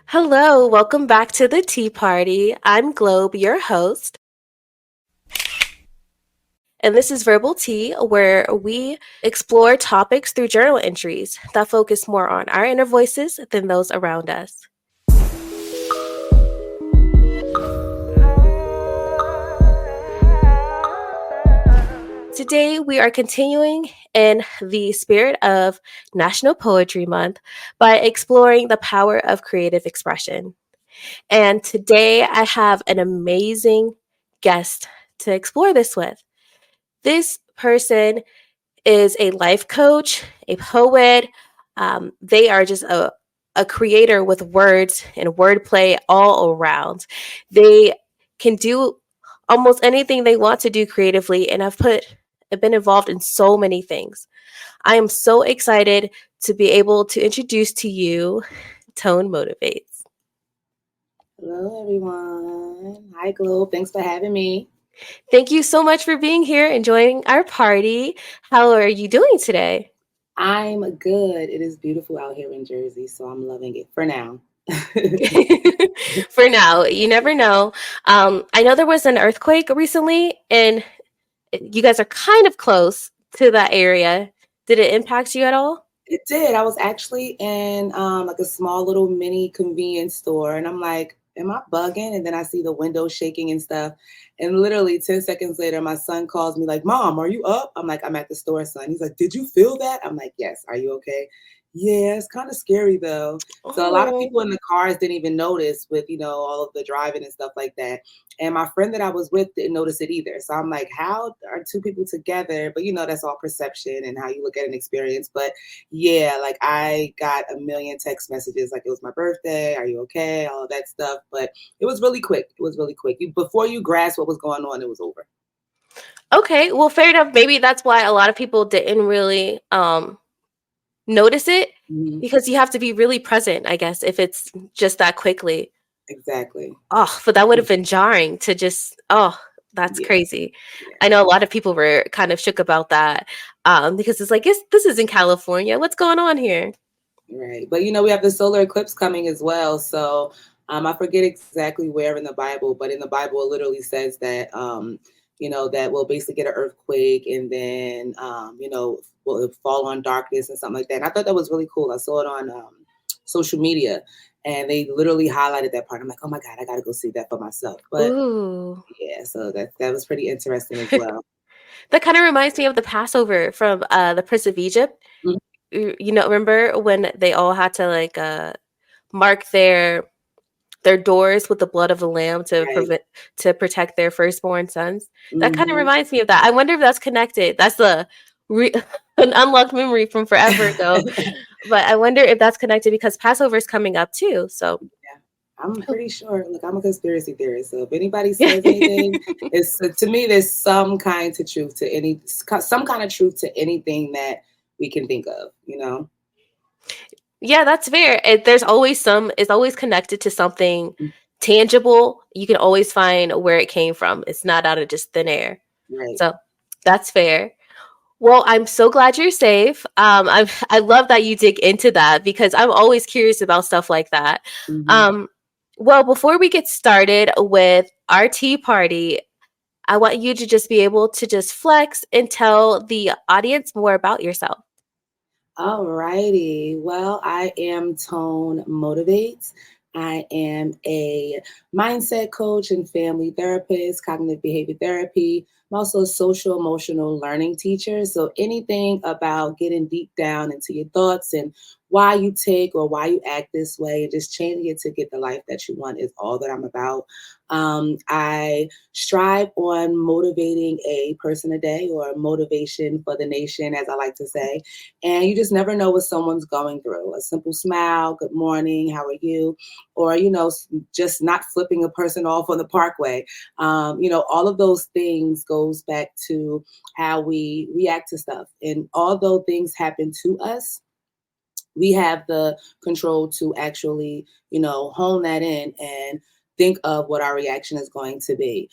Hello, welcome back to the Tea Party. I'm Globe, your host, and this is Verbal Tea, where we explore topics through journal entries that focus more on our inner voices than those around us. Today, we are continuing in the spirit of National Poetry Month by exploring the power of creative expression. And today, I have an amazing guest to explore this with. This person is a life coach, a poet. They are just a creator with words and wordplay all around. They can do almost anything they want to do creatively, and have been involved in so many things. I am so excited to be able to introduce to you Tone Motivates. Hello, everyone. Hi, Globe. Thanks for having me. Thank you so much for being here and joining our party. How are you doing today? I'm good. It is beautiful out here in Jersey, so I'm loving it for now. For now, you never know. I know there was an earthquake recently, and you guys are kind of close to that area. Did it impact you at all? It did. I was actually in like a small little mini convenience store, and I'm like, "Am I bugging?" And then I see the window shaking and stuff. And literally 10 seconds later, my son calls me like, "Mom, are you up?" I'm like, "I'm at the store, son." He's like, "Did you feel that?" I'm like, "Yes. Are you okay?" Yeah, it's kind of scary though. So a lot of Oh, people in the cars didn't even notice with all of the driving and stuff like that. And my friend that I was with didn't notice it either. So I'm like, how are two people together? But that's all perception and how you look at an experience. But yeah, like I got a million text messages like it was my birthday, are you okay? All of that stuff. But it was really quick. It was really quick. Before you grasp what was going on, it was over. okay. Well, fair enough. Maybe that's why a lot of people didn't really notice it Mhm. because you have to be really present, I guess, if it's just that quickly. Exactly. Oh, but that would have been jarring to just, oh, that's Yeah, crazy. yeah. I know a lot of people were kind of shook about that because it's like, this is in California. What's going on here? Right. But we have the solar eclipse coming as well. So I forget exactly where in the Bible, but in the Bible it literally says that that we'll basically get an earthquake and then will fall on darkness and something like that. And I thought that was really cool. I saw it on social media and they literally highlighted that part. I'm like, oh my God, I gotta go see that for myself. But Ooh. yeah, so that was pretty interesting as well. That kind of reminds me of the Passover from the Prince of Egypt. Mhm. Remember when they all had to like mark their doors with the blood of the lamb Right. to protect their firstborn sons. That kind of Hmm. reminds me of that. I wonder if that's connected. That's re- an unlocked memory from forever ago. But I wonder if that's connected because Passover is coming up too. So Yeah, I'm pretty sure. Look, I'm a conspiracy theorist, so if anybody says anything, it's to me there's some kind to truth to some kind of truth to anything that we can think of. yeah, that's fair. There's always it's always connected to something tangible. You can always find where it came from. It's not out of just thin air. Right. So that's fair. Well, I'm so glad you're safe. I love that you dig into that because I'm always curious about stuff like that. Hmm. Um, well, before we get started with our tea party, I want you to just be able to just flex and tell the audience more about yourself. All righty. Well, I am Tone Motivates. I am a mindset coach and family therapist, cognitive behavior therapy. I'm also a social emotional learning teacher. So anything about getting deep down into your thoughts and why you take or why you act this way and just changing it to get the life that you want is all that I'm about. I strive on motivating a person a day or motivation for the nation, as I like to say. And you just never know what someone's going through. A simple smile, good morning, how are you? Or, just not flipping a person off on the parkway. All of those things goes back to how we react to stuff. And although things happen to us, we have the control to actually, hone that in and think of what our reaction is going to be.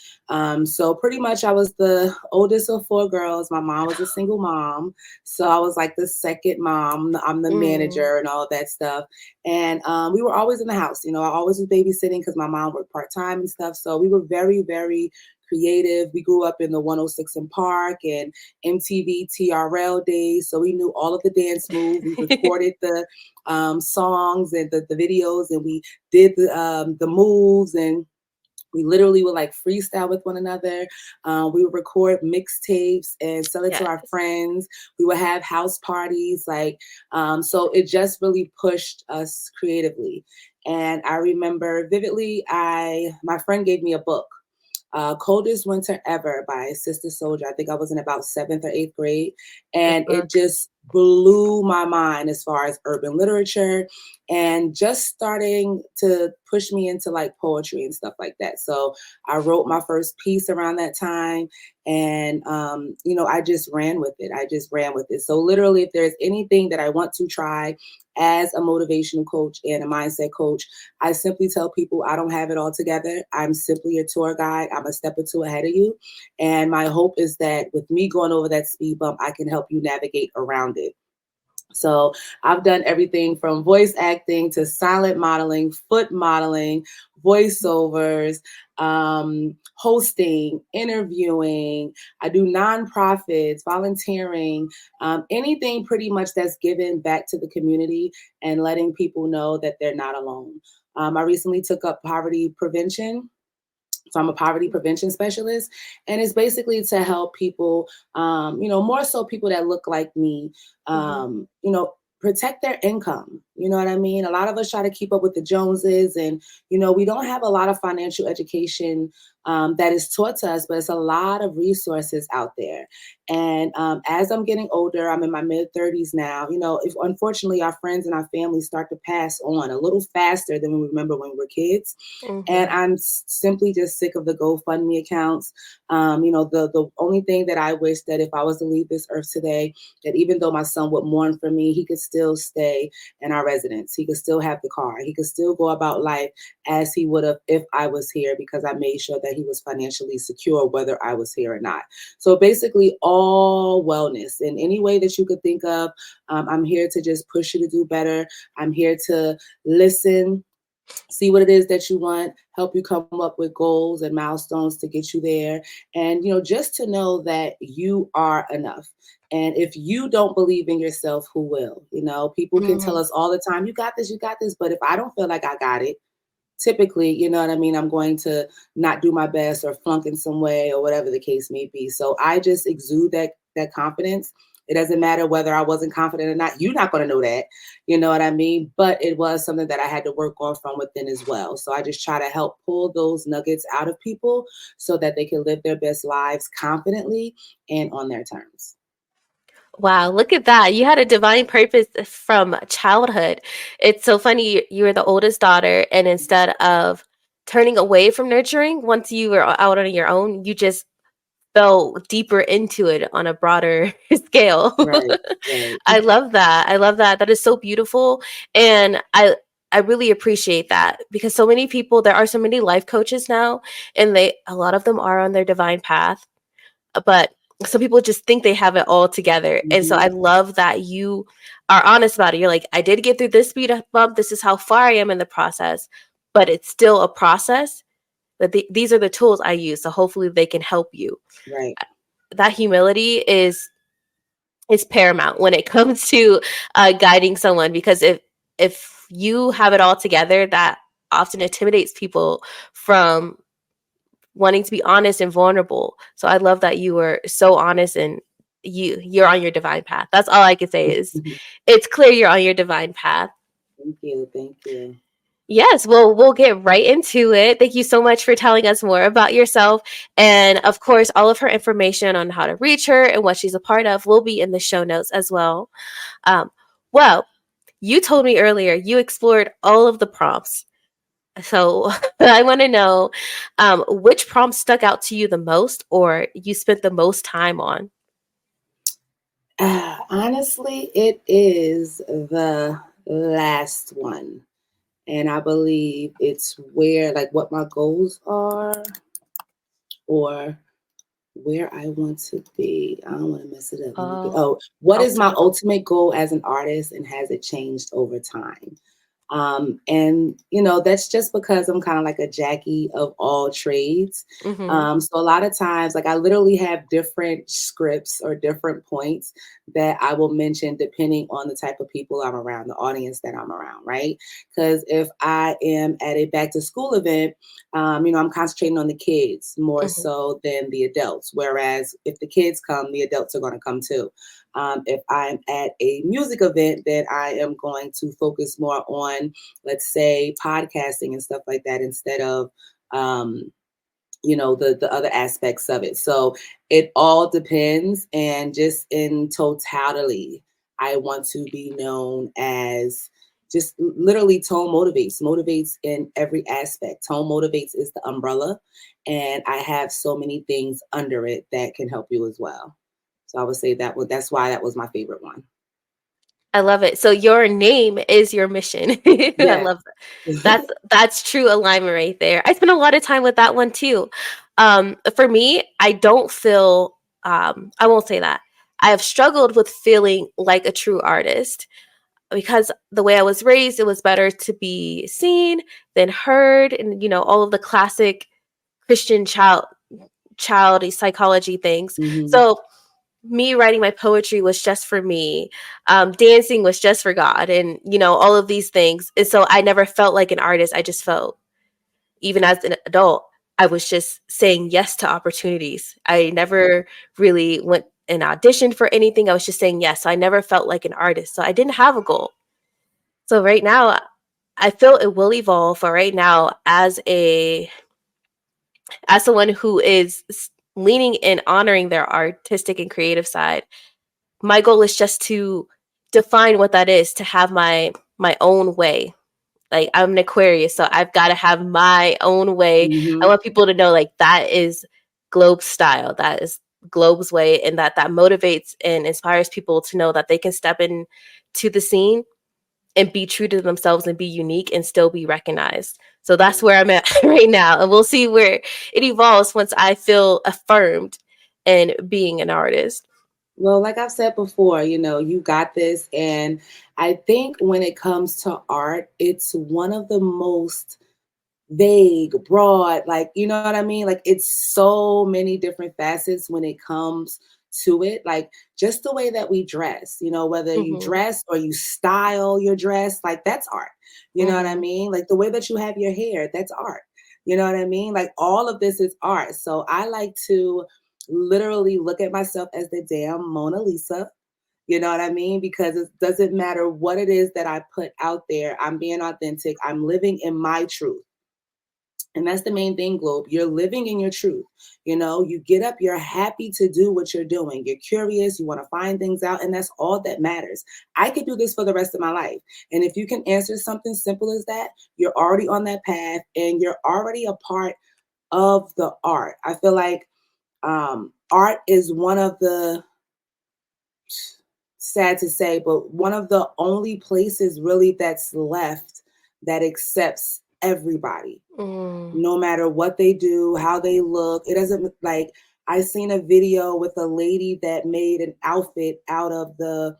So pretty much I was the oldest of four girls. My mom was a single mom. So I was like the second mom. I'm the Mm. manager and all that stuff. And we were always in the house. I always was babysitting because my mom worked part-time and stuff. So we were very, very creative. We grew up in the 106 in Park and MTV TRL days. So we knew all of the dance moves. We recorded the songs and the videos, and we did the moves, and we literally would like freestyle with one another. We would record mixtapes and sell it to our Yes. friends. We would have house parties, so it just really pushed us creatively. And I remember vividly, my friend gave me a book, Coldest Winter Ever by Sister Soldier. I think I was in about seventh or eighth grade. Good And it book. just blew my mind as far as urban literature and just starting to push me into like poetry and stuff like that. So I wrote my first piece around that time. And, I just ran with it. I just ran with it. So literally, if there's anything that I want to try as a motivational coach and a mindset coach, I simply tell people I don't have it all together. I'm simply a tour guide. I'm a step or two ahead of you. And my hope is that with me going over that speed bump, I can help you navigate around it. So I've done everything from voice acting to silent modeling, foot modeling, voiceovers, hosting, interviewing. I do nonprofits, volunteering, anything pretty much that's given back to the community and letting people know that they're not alone. I recently took up poverty prevention, so I'm a poverty prevention specialist, and it's basically to help people, more so people that look like me, Hmm. protect their income. You know what I mean? A lot of us try to keep up with the Joneses, and we don't have a lot of financial education that is taught to us, but it's a lot of resources out there. And as I'm getting older, I'm in my mid 30s now. If unfortunately our friends and our family start to pass on a little faster than we remember when we were kids, and Hmm. I'm simply just sick of the GoFundMe accounts. The only thing that I wish that if I was to leave this earth today, that even though my son would mourn for me, he could still stay in our residence. He could still have the car. He could still go about life as he would have if I was here, because I made sure that he was financially secure whether I was here or not. So basically, all wellness in any way that you could think of. I'm here to just push you to do better. I'm here to listen, see what it is that you want, help you come up with goals and milestones to get you there. And, just to know that you are enough. And if you don't believe in yourself, who will? People can tell Hmm. us all the time, you got this, you got this. But if I don't feel like I got it, typically, you know what I mean, I'm going to not do my best or flunk in some way or whatever the case may be. So I just exude that confidence. It doesn't matter whether I wasn't confident or not. You're not going to know that, you know what I mean? But it was something that I had to work on from within as well. So I just try to help pull those nuggets out of people so that they can live their best lives confidently and on their terms. Wow, look at that. You had a divine purpose from childhood. It's so funny. You were the oldest daughter, and instead of turning away from nurturing once you were out on your own, you just fell deeper into it on a broader scale. Right, right. I love that. I love that. That is so beautiful. And I really appreciate that because so many people, there are so many life coaches now, and a lot of them are on their divine path, but some people just think they have it all together. And so Hmm. I love that you are honest about it. You're like, I did get through this speed bump. This is how far I am in the process, but it's still a process. But these are the tools I use. So hopefully they can help you. Right. That humility is paramount when it comes to guiding someone, because if you have it all together, that often intimidates people from wanting to be honest and vulnerable. So I love that you were so honest, and you're on your divine path. That's all I can say is it's clear you're on your divine path. Thank you. Thank you. Yes, well, we'll get right into it. Thank you so much for telling us more about yourself. And of course, all of her information on how to reach her and what she's a part of will be in the show notes as well. Um, well, you told me earlier you explored all of the prompts. So I want to know which prompt stuck out to you the most or you spent the most time on? Honestly, it is the last one. And I believe it's where, like, what my goals are or where I want to be. I don't want to mess it up. Let me get, Oh, oh, what is my ultimate goal. ultimate goal as an artist and has it changed over time? And that's just because I'm kind of like a Jackie of all trades. Mhm. So a lot of times, like I literally have different scripts or different points that I will mention depending on the type of people I'm around, the audience that I'm around, right? Because if I am at a back to school event, I'm concentrating on the kids more Mhm. so than the adults. Whereas if the kids come, the adults are going to come too. If I'm at a music event, then I am going to focus more on, let's say, podcasting and stuff like that instead of, the other aspects of it. So it all depends. And just in totality, I want to be known as just literally tone motivates in every aspect. Tone motivates is the umbrella. And I have so many things under it that can help you as well. So I would say that's why that was my favorite one. I love it. So your name is your mission. I Yeah. love that. That's true alignment right there. I spent a lot of time with that one too. For me, I don't feel I won't say that. I have struggled with feeling like a true artist because the way I was raised, it was better to be seen than heard, and all of the classic Christian child psychology things. Hmm. So me writing my poetry was just for me. Dancing was just for God, and all of these things. And so I never felt like an artist. I just felt, even as an adult, I was just saying yes to opportunities. I never really went and auditioned for anything. I was just saying yes. So I never felt like an artist. So I didn't have a goal. So right now, I feel it will evolve. For right now, as someone who is leaning and honoring their artistic and creative side, my goal is just to define what that is, to have my own way. Like, I'm an Aquarius, so I've got to have my own way. I Hmm. want people to know, like, that is Globe's style, that is Globe's way, and that motivates and inspires people to know that they can step in to the scene and be true to themselves and be unique and still be recognized. So that's where I'm at right now, and we'll see where it evolves once I feel affirmed in being an artist. Well, like I've said before, you got this. And I think when it comes to art, it's one of the most vague, broad, like, you know what I mean? Like, it's so many different facets when it comes to it. Like, just the way that we dress, whether you Mhm. dress or you style your dress, like, that's art. You know what I Mhm. mean? Like, the way that you have your hair, that's art. You know what I mean? Like, all of this is art. So I like to literally look at myself as the damn Mona Lisa. You know what I mean? Because it doesn't matter what it is that I put out there. I'm being authentic. I'm living in my truth. And that's the main thing, Globe. You're living in your truth. You get up, you're happy to do what you're doing. You're curious, you want to find things out, and that's all that matters. I could do this for the rest of my life. And if you can answer something simple as that, you're already on that path and you're already a part of the art. I feel like art is one of the, sad to say, but one of the only places really that's left that accepts everybody Mm. no matter what they do, how they look. It doesn't like I seen a video with a lady that made an outfit out of the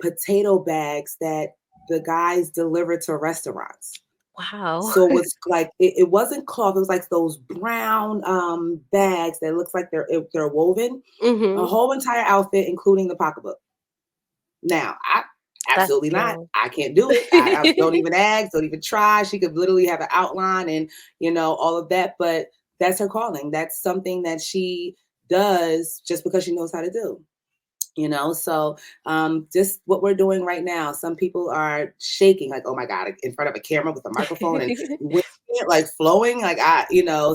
potato bags that the guys deliver to restaurants. Wow. So it was like it wasn't cloth. It was like those brown bags that looks like they're woven. A Mhm. whole entire outfit, including the pocketbook. Now, I That's absolutely not. dope. I can't do it. I don't even ask, don't even try. She could literally have an outline and all of that, but that's her calling. That's something that she does just because she knows how to do. So just what we're doing right now, some people are shaking like, oh my god, in front of a camera with a microphone and winging it, like flowing, like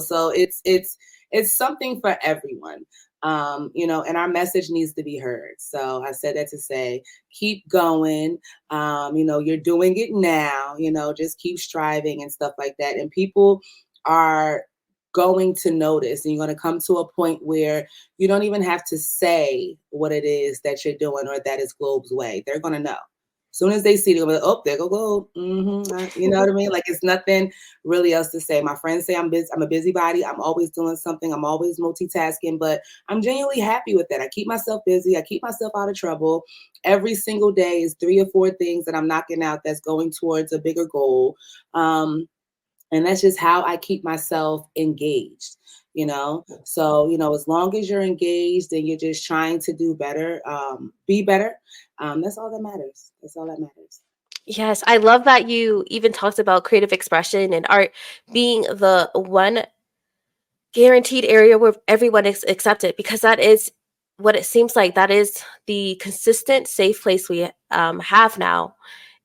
so it's something for everyone. And our message needs to be heard. So I said that to say, keep going. You're doing it now. Just keep striving and stuff like that. And people are going to notice, and you're going to come to a point where you don't even have to say what it is that you're doing or that is Globe's way. They're going to know. Soon as they see it, they'll be like, oh, there go gold. You know what I mean? Like it's nothing really else to say. My friends say I'm busy. I'm a busybody. I'm always doing something. I'm always multitasking, but I'm genuinely happy with that. I keep myself busy. I keep myself out of trouble. Every single day is 3 or 4 things that I'm knocking out that's going towards a bigger goal. Um, and that's just how I keep myself engaged, so as long as you're engaged and you're just trying to do better, be better, that's all that matters. That's all that matters. Yes, I love that you even talked about creative expression and art being the one guaranteed area where everyone is accepted, because that is what it seems like. That is the consistent safe place we have now,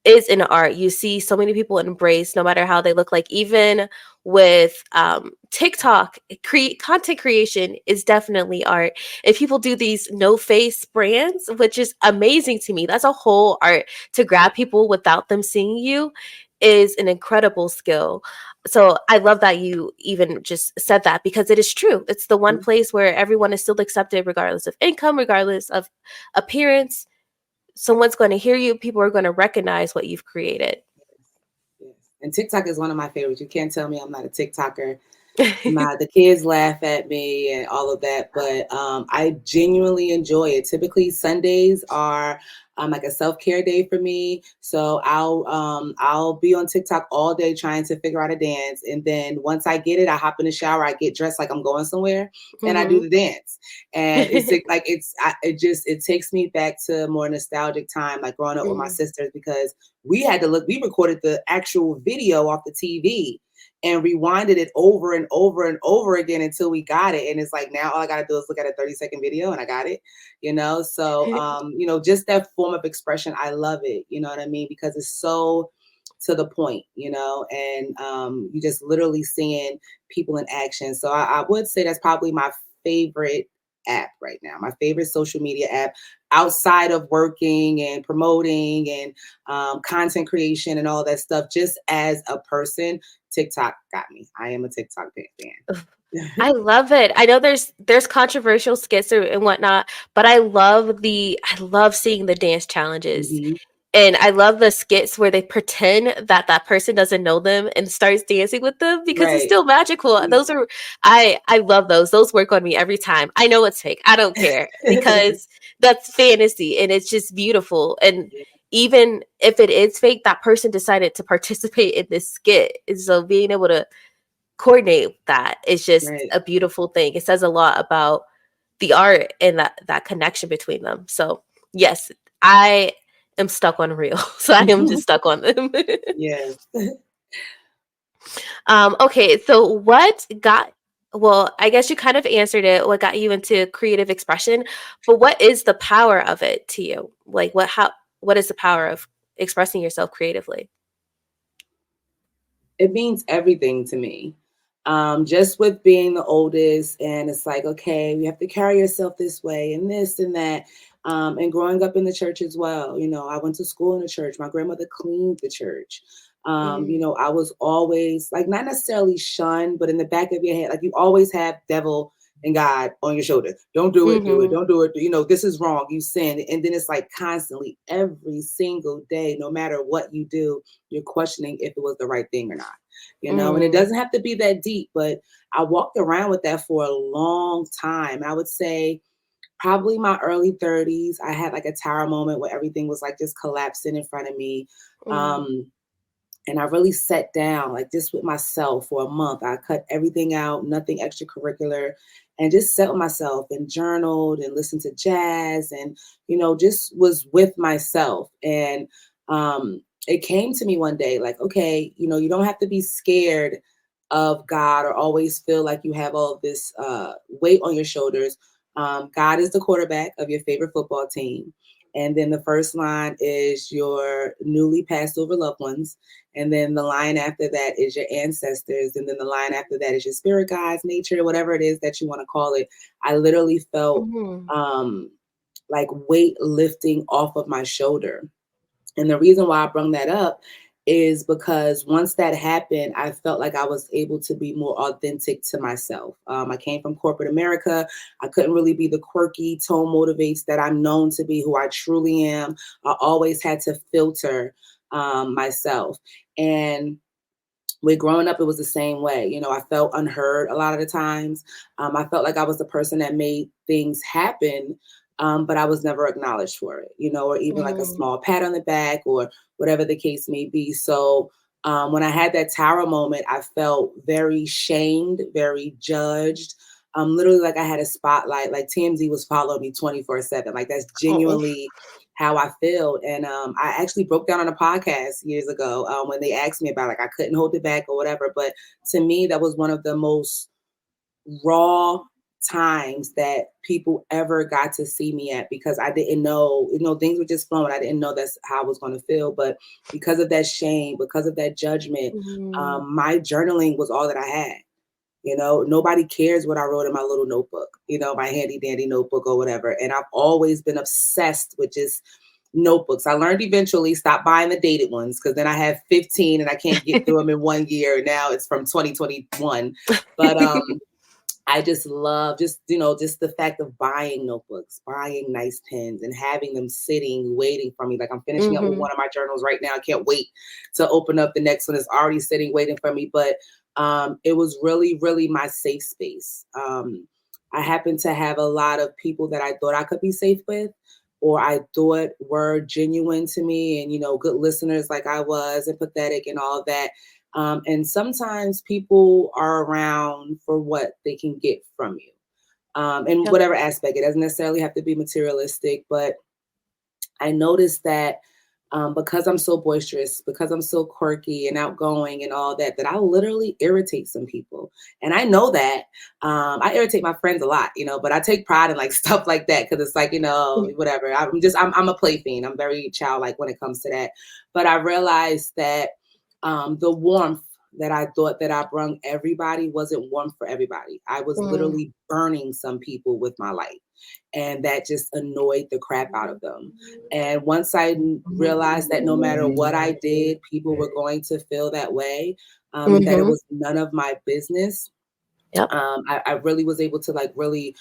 is in art. You see so many people embrace, no matter how they look like. Even with TikTok, content creation is definitely art. If people do these no face brands, which is amazing to me, that's a whole art. To grab people without them seeing you is an incredible skill. So I love that you even just said that, because it is true. It's the one Mhm. place where everyone is still accepted, regardless of income, regardless of appearance. Someone's going to hear you. People are going to recognize what you've created. Yes, yes. And TikTok is one of my favorites. You can't tell me I'm not a TikToker. The kids laugh at me and all of that, but I genuinely enjoy it. Typically Sundays are like a self-care day for me, so I'll be on TikTok all day trying to figure out a dance, and then once I get it, I hop in the shower, I get dressed like I'm going somewhere, and I do Hmm. the dance. And it takes me back to a more nostalgic time, like growing up with my Hmm. sisters, because we recorded the actual video off the TV and rewinded it over and over and over again until we got it. And it's like now all I gotta do is look at a 30-second video and I got it. So just that form of expression, I love it, you know what I mean? Because it's so to the point, and you just literally seeing people in action. So I would say that's probably my favorite app right now, my favorite social media app outside of working and promoting and content creation and all that stuff. Just as a person, TikTok got me. I am a TikTok fan. I love it. I know there's controversial skits and whatnot, but I love seeing the dance challenges. Mhm. And I love the skits where they pretend that that person doesn't know them and starts dancing with them, because it's Right. still magical. Those are I love those. Those work on me every time. I know it's fake. I don't care, because that's fantasy and it's just beautiful. And Yeah, even if it is fake, that person decided to participate in this skit. And so being able to coordinate that is just right. a beautiful thing. It says a lot about the art and that connection between them. So yes, I am stuck on Reel. So I am just stuck on them. Yes. Okay, so what got well, I guess you kind of answered it. What got you into creative expression? But what is the power of it to you? Like what is the power of expressing yourself creatively? It means everything to me. Just with being the oldest, and it's like, okay, you have to carry yourself this way and this and that. And growing up in the church as well, I went to school in the church. My grandmother cleaned the church. Mm, I was always like not necessarily shunned, but in the back of your head, like you always have devil and God on your shoulder. Don't do it, mhm, don't do it. This is wrong. You sin. And then it's like constantly, every single day, no matter what you do, you're questioning if it was the right thing or not. And it mm, doesn't have to be that deep, but I walked around with that for a long time. I would say probably my early 30s, I had like a tower moment where everything was like just collapsing in front of me. mm, Um, and I really sat down like just with myself for a month. I cut everything out, nothing extracurricular, and just sat with myself and journaled and listened to jazz and, just was with myself. And it came to me one day like, okay, you don't have to be scared of God or always feel like you have all this weight on your shoulders. God is the quarterback of your favorite football team. And then the first line is your newly passed over loved ones, and then the line after that is your ancestors. And then the line after that is your spirit guides, nature, whatever it is that you want to call it. I literally felt mhm, um, like weight lifting off of my shoulder. And the reason why I brought that up is because once that happened, I felt like I was able to be more authentic to myself. I came from corporate America. I couldn't really be the quirky tone motivates that I'm known to be, who I truly am. I always had to filter myself. And with growing up, it was the same way. I felt unheard a lot of the times. I felt like I was the person that made things happen, but I was never acknowledged for it, or even like a Mm, small pat on the back or whatever the case may be. So when I had that tower moment, I felt very shamed, very judged. Literally, like I had a spotlight, like TMZ was following me 24/7. Like that's oh. genuinely how I feel. And I actually broke down on a podcast years ago when they asked me about like I couldn't hold it back or whatever. But to me, that was one of the most raw times that people ever got to see me at because I didn't know, things were just flowing. I didn't know that's how I was going to feel. But because of that shame, because of that judgment, Mm, my journaling was all that I had. Nobody cares what I wrote in my little notebook, my handy dandy notebook or whatever. And I've always been obsessed with just notebooks. I learned eventually stop buying the dated ones because then I have 15 and I can't get through them in 1 year. Now it's from 2021. But I just love just the fact of buying notebooks, buying nice pens and having them sitting, waiting for me. Like I'm finishing up with mhm, one of my journals right now. I can't wait to open up the next one. It's already sitting, waiting for me. But it was really, really my safe space. I happen to have a lot of people that I thought I could be safe with, or I thought were genuine to me and, good listeners like I was, empathetic and all that. And sometimes people are around for what they can get from you. In yep, whatever aspect, it doesn't necessarily have to be materialistic, but I noticed that because I'm so boisterous, because I'm so quirky and outgoing and all that, that I literally irritate some people. And I know that I irritate my friends a lot, but I take pride in like stuff like that because it's like, whatever. I'm a play fiend. I'm very childlike when it comes to that. But I realized that the warmth that I thought that I brung everybody wasn't warmth for everybody. I was mm, literally burning some people with my light and that just annoyed the crap out of them. And once I realized that no matter what I did, people were going to feel that way, and that it mhm, was none of my business, yep, I really was able to like really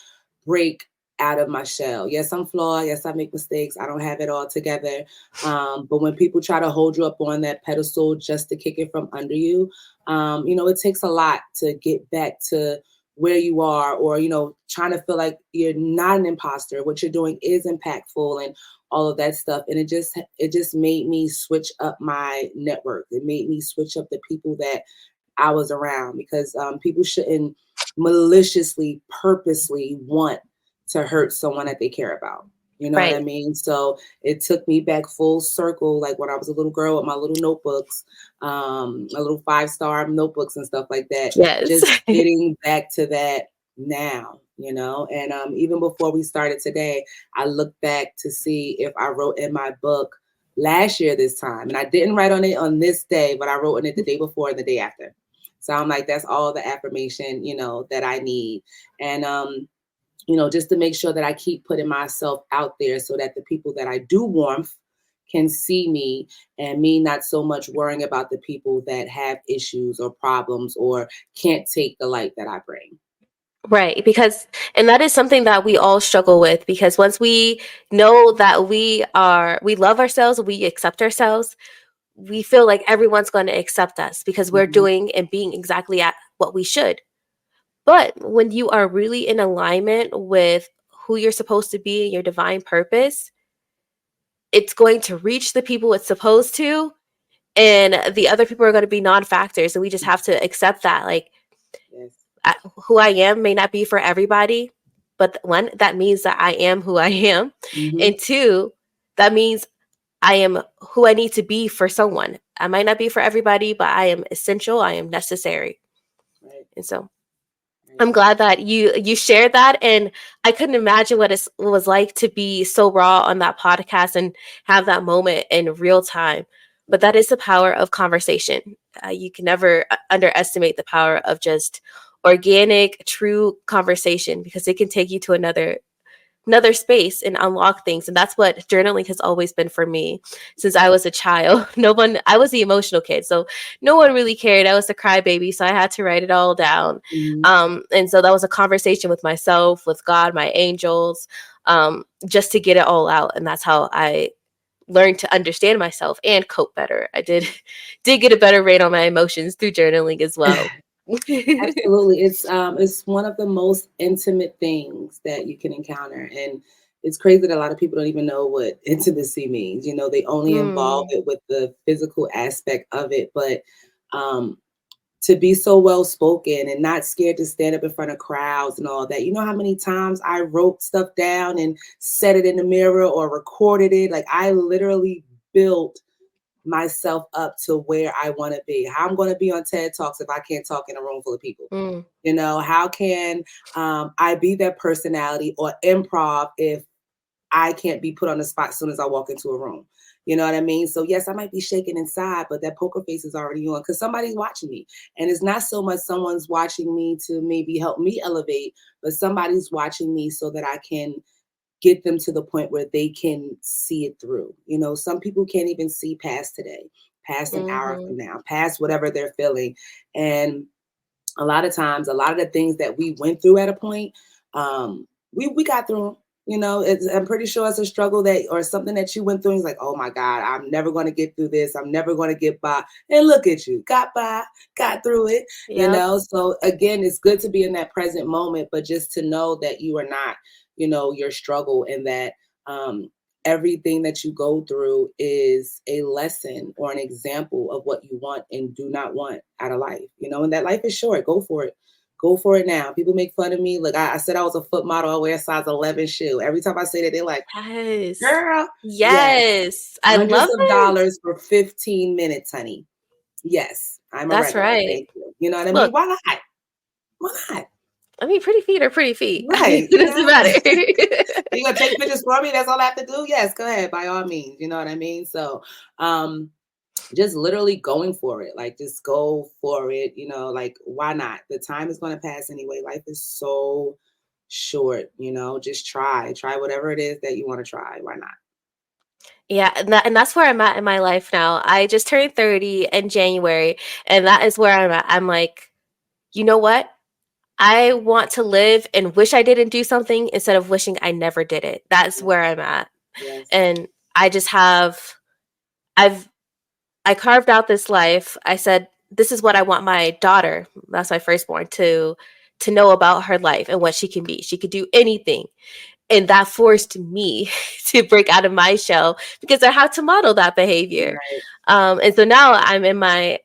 break out of my shell. Yes, I'm flawed. Yes, I make mistakes. I don't have it all together. But when people try to hold you up on that pedestal just to kick it from under you, it takes a lot to get back to where you are, or trying to feel like you're not an imposter. What you're doing is impactful and all of that stuff. And it just made me switch up my network. It made me switch up the people that I was around because people shouldn't maliciously, purposely want to hurt someone that they care about. You know what I right, mean? So it took me back full circle, like when I was a little girl with my little notebooks, a little 5-star notebooks and stuff like that. yes. Just getting back to that now, And even before we started today, I looked back to see if I wrote in my book last year this time, and I didn't write on it on this day, but I wrote on it the day before and the day after. So I'm like, that's all the affirmation, that I need. And just to make sure that I keep putting myself out there so that the people that I do warmth can see me, and me not so much worrying about the people that have issues or problems or can't take the light that I bring. Right, because and that is something that we all struggle with because once we know that we love ourselves, we accept ourselves, we feel like everyone's going to accept us because we're Hmm. doing and being exactly at what we should. But when you are really in alignment with who you're supposed to be and your divine purpose, it's going to reach the people it's supposed to, and the other people are going to be non-factors, and we just have to accept that like Yes. who I am may not be for everybody, but one, that means that I am who I am. Hmm. And two, that means I am who I need to be for someone. I might not be for everybody, but I am essential. I am necessary. Right. And so Right. I'm glad that you shared that, and I couldn't imagine what it was like to be so raw on that podcast and have that moment in real time. But that is the power of conversation. You can never underestimate the power of just organic, true conversation because it can take you to another space and unlock things. And that's what journaling has always been for me since I was a child. I was the emotional kid. So no one really cared. I was the crybaby. So I had to write it all down. Mhm. And so that was a conversation with myself, with God, my angels, just to get it all out. And that's how I learned to understand myself and cope better. I did did get a better rate on my emotions through journaling as well. Absolutely. It's one of the most intimate things that you can encounter. And it's crazy that a lot of people don't even know what intimacy means. You know, they only involve Mm, it with the physical aspect of it. But um to be so well spoken and not scared to stand up in front of crowds and all that. You know how many times I wrote stuff down and said it in the mirror or recorded it? Like I literally built myself up to where I want to be. How I'm going to be on TED Talks if I can't talk in a room full of people. mm, You know, how can I be that personality or improv if I can't be put on the spot as soon as I walk into a room? You know what I mean? So yes, I might be shaking inside, but that poker face is already on because somebody's watching me. And it's not so much someone's watching me to maybe help me elevate, but somebody's watching me so that I can get them to the point where they can see it through. You know, some people can't even see past today, past an hour mhm, from now, past whatever they're feeling. And a lot of times, a lot of the things that we went through at a point, we got through 'em. You know, I'm pretty sure it's a struggle that or something that you went through. And it's like, oh my God, I'm never going to get through this. I'm never going to get by. And look at you, got by, got through it. You yep, know, so again, it's good to be in that present moment, but just to know that you are not, you know, your struggle and that um, everything that you go through is a lesson or an example of what you want and do not want out of life, you know, and that life is short. Go for it. Go for it now. People make fun of me. Look, I said I was a foot model. I wear a size 11 shoe. Every time I say that, they're like, yes, girl, yes, yes, I hundreds love of it. dollars for 15 minutes, honey. Yes, I'm a That's regular. right. Thank you. You know what I mean? Look, Why not? Why not? I mean, pretty feet are pretty feet. Right. It You doesn't know, matter. are you gonna take pictures for me? That's all I have to do. Yes, go ahead, by all means. You know what I mean? So, um, just literally going for it. Like, just go for it. You know, like, why not? The time is going to pass anyway. Life is so short. You know, just try whatever it is that you want to try. Why not? Yeah, and that's where I'm at in my life now. I just turned 30 in January, and that is where I'm at. I'm like, you know what? I want to live and wish I didn't do something instead of wishing I never did it. That's Yes, where I'm at. yes, And I just have I've I carved out this life. I said this is what I want my daughter, that's my firstborn, to know about her life and what she can be. She could do anything. And that forced me to break out of my shell because I had to model that behavior. right. And so now I'm in my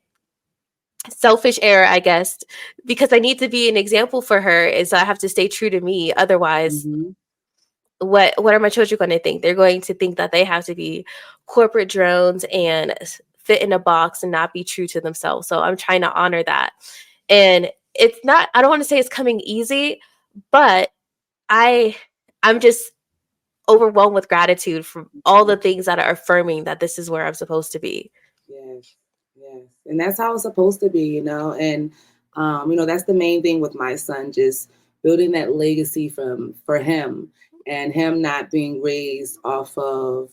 selfish era, I guess, because I need to be an example for her. And so I have to stay true to me. Otherwise, Hmm. what are my children going to think? They're going to think that they have to be corporate drones and fit in a box and not be true to themselves. So I'm trying to honor that. And it's not, I don't want to say it's coming easy, but I I'm just overwhelmed with gratitude for all the things that are affirming that this is where I'm supposed to be. Yes, yes. And that's how it's supposed to be, and that's the main thing with my son, just building that legacy for him and him not being raised off of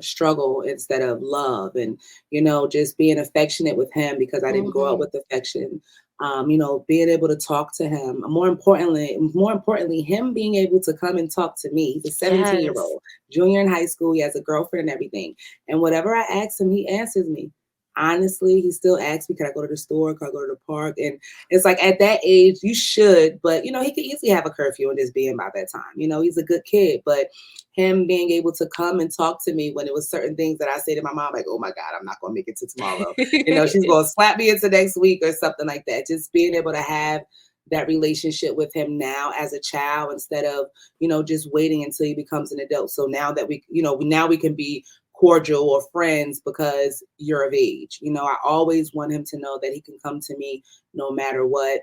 struggle instead of love and just being affectionate with him because I didn't grow up Mhm. with affection. Being able to talk to him. More importantly, him being able to come and talk to me. He's a 17-year Yes. old, junior in high school. He has a girlfriend and everything. And whatever I ask him, he answers me. Honestly, he still asks me, can I go to the store? Can I go to the park? And it's like at that age, you should, but he could easily have a curfew and just be in by that time. He's a good kid, but him being able to come and talk to me when it was certain things that I say to my mom, like, oh my God, I'm not gonna make it to tomorrow. She's gonna slap me into next week or something like that. Just being able to have that relationship with him now as a child instead of just waiting until he becomes an adult. So now that now we can be cordial or friends because you're of age. I always want him to know that he can come to me no matter what.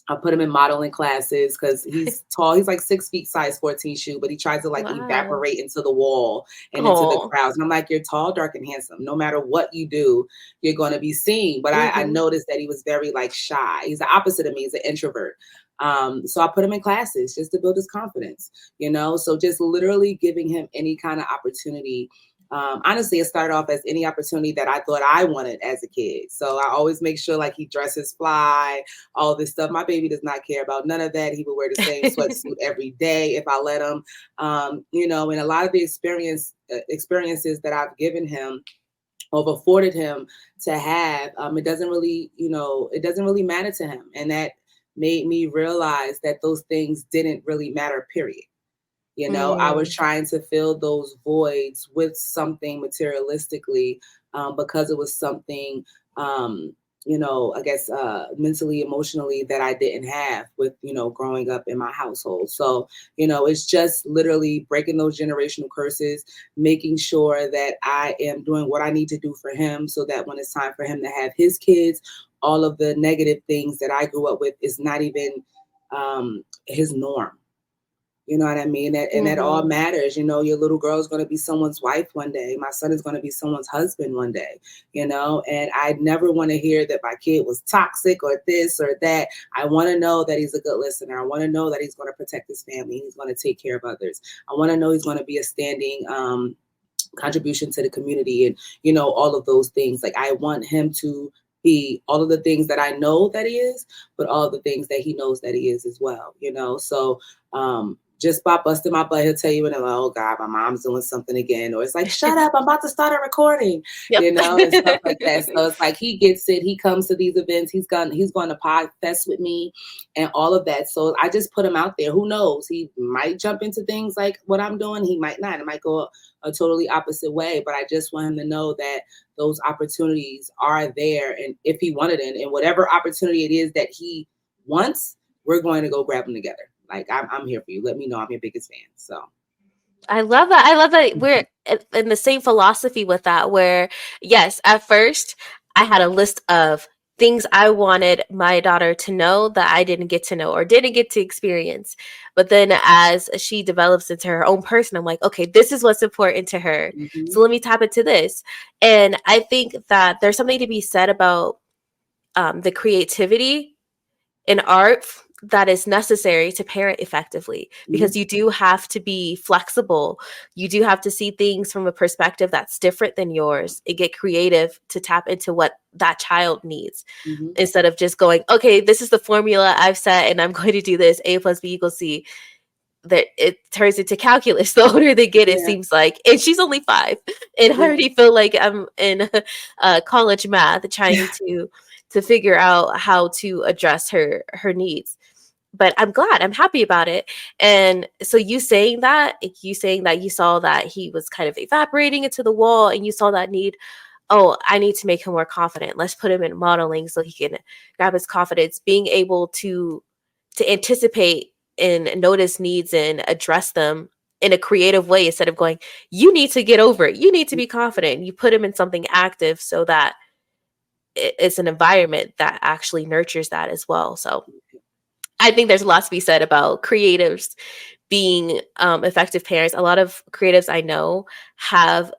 I put him in modeling classes because he's tall. He's like 6 feet, size 14 shoe, but he tries to like Wow. evaporate into the wall and into the Oh. crowds. And I'm like, you're tall, dark, and handsome. No matter what you do, you're going to be seen. But I Mhm. noticed that he was very like shy. He's the opposite of me. He's an introvert. So I put him in classes just to build his confidence, So just literally giving him any kind of opportunity. Honestly, it started off as any opportunity that I thought I wanted as a kid. So I always make sure like he dresses fly, all this stuff. My baby does not care about none of that. He would wear the same sweatsuit every day if I let him. And a lot of the experiences that I've given him or afforded him to have, it doesn't really matter to him, and that made me realize that those things didn't really matter. Period. I was Mm. trying to fill those voids with something materialistically, because it was something, I guess, mentally, emotionally that I didn't have with, growing up in my household. So, it's just literally breaking those generational curses, making sure that I am doing what I need to do for him so that when it's time for him to have his kids, all of the negative things that I grew up with is not even his norm. You know what I mean? And that all Mhm. matters. Your little girl is going to be someone's wife one day. My son is going to be someone's husband one day, and I never want to hear that my kid was toxic or this or that. I want to know that he's a good listener. I want to know that he's going to protect his family. He's going to take care of others. I want to know he's going to be a standing contribution to the community, and all of those things. Like, I want him to be all of the things that I know that he is, but all of the things that he knows that he is as well. So just by busting my butt, he'll tell you, and I'm like, oh God, my mom's doing something again, or it's like, shut up, I'm about to start a recording, Yep. and stuff like that. So it's like he gets it, he comes to these events, he's going to pod fest with me and all of that. So I just put him out there. Who knows? He might jump into things like what I'm doing, he might not. It might go a totally opposite way, but I just want him to know that those opportunities are there, and if he wanted it, and whatever opportunity it is that he wants, we're going to go grab them together. Like, I'm here for you. Let me know. I'm your biggest fan. So I love that. I love that we're in the same philosophy with that, where, yes, at first I had a list of things I wanted my daughter to know that I didn't get to know or didn't get to experience. But then as she develops into her own person, I'm like, okay, this is what's important to her. mhm, So let me tap into this. And I think that there's something to be said about the creativity an art that is necessary to parent effectively, mhm, because you do have to be flexible. You do have to see things from a perspective that's different than yours and get creative to tap into what that child needs, mhm, instead of just going, okay, this is the formula I've set and I'm going to do this, A plus B equals C. That it turns into calculus the older they get, it yeah, seems like. And she's only 5, and I yeah, already feel like I'm in college math trying to figure out how to address her needs. But I'm glad, I'm happy about it. And so you saying that you saw that he was kind of evaporating into the wall and you saw that need. Oh, I need to make him more confident. Let's put him in modeling so he can grab his confidence, being able to anticipate and notice needs and address them in a creative way, instead of going, you need to get over it, you need to be confident. You put him in something active so that it's an environment that actually nurtures that as well. So I think there's a lot to be said about creatives being effective parents. A lot of creatives I know have,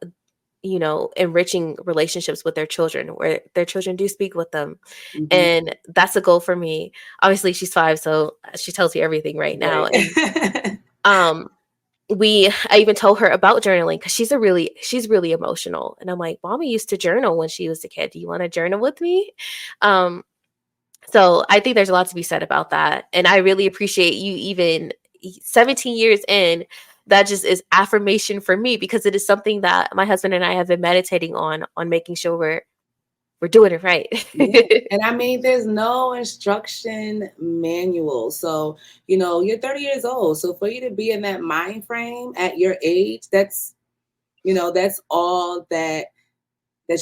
enriching relationships with their children, where their children do speak with them. mhm, And that's a goal for me. Obviously she's 5, so she tells me everything right now. right. And um I even told her about journaling, because she's really emotional, and I'm like, mommy used to journal when she was a kid, do you want to journal with me? um so I think there's a lot to be said about that, and I really appreciate you, even 17 years in, that just is affirmation for me, because it is something that my husband and I have been meditating on making sure we're doing it right. Yeah. And I mean, there's no instruction manual. So, you're 30 years old. So for you to be in that mind frame at your age, that's all that